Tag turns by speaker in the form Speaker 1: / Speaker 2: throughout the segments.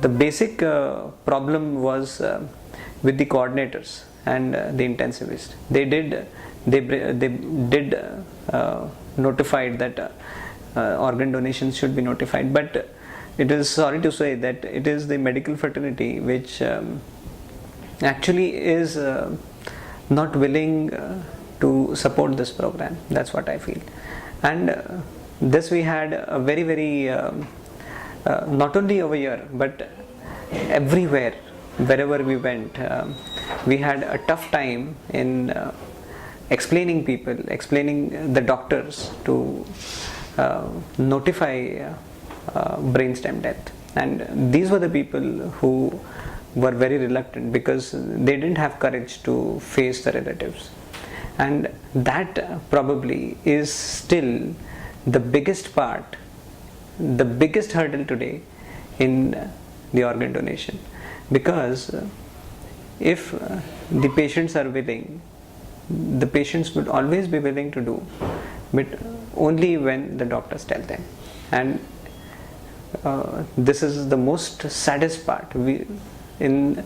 Speaker 1: The basic problem was with the coordinators and the intensivists. They did notified that organ donations should be notified, but it is sorry to say that it is the medical fraternity which actually is not willing to support this program. That's what I feel. And this we had a very not only over here but everywhere, wherever we went, we had a tough time in explaining the doctors to notify brainstem death. And these were the people who were very reluctant because they didn't have courage to face the relatives. And that probably is still the biggest part, the biggest hurdle today in the organ donation. Because if the patients are willing, the patients would always be willing to do, but only when the doctors tell them. And this is the most saddest part. In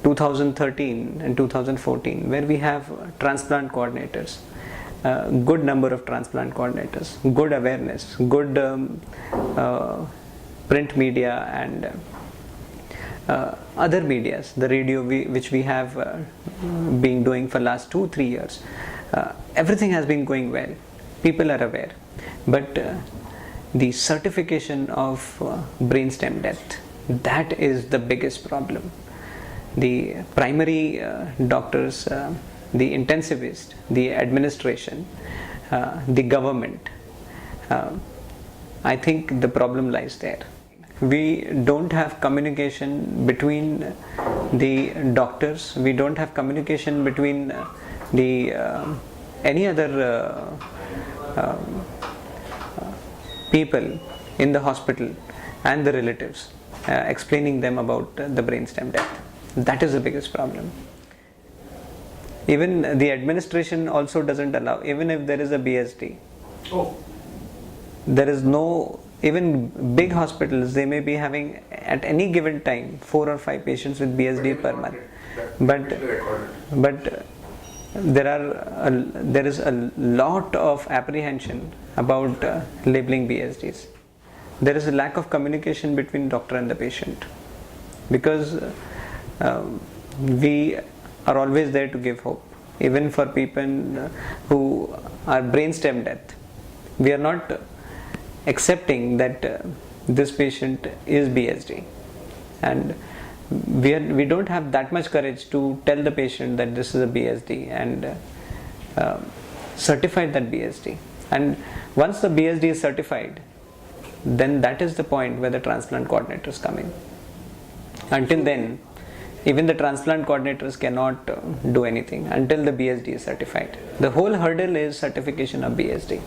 Speaker 1: 2013 and 2014, where we have transplant coordinators, good number of transplant coordinators, good awareness, good print media and other medias, the radio which we have been doing for last 2-3 years, everything has been going well. People are aware, but the certification of brainstem death, that is the biggest problem. The primary doctors, the intensivist, the administration, the government, I think the problem lies there. We don't have communication between the doctors, we don't have communication between the any other people in the hospital and the relatives, explaining them about the brainstem death. That is the biggest problem. Even the administration also doesn't allow, even if there is a BSD, there is no, even big hospitals, they may be having at any given time 4 or 5 patients with BSD per month, but there is a lot of apprehension about labeling BSDs. There is a lack of communication between doctor and the patient, because we are always there to give hope, even for people who are brainstem death. We are not accepting that this patient is BSD, and we don't have that much courage to tell the patient that this is a BSD and certify that BSD. And once the BSD is certified, then that is the point where the transplant coordinators come in. Until then, even the transplant coordinators cannot do anything until the BSD is certified. The whole hurdle is certification of BSD.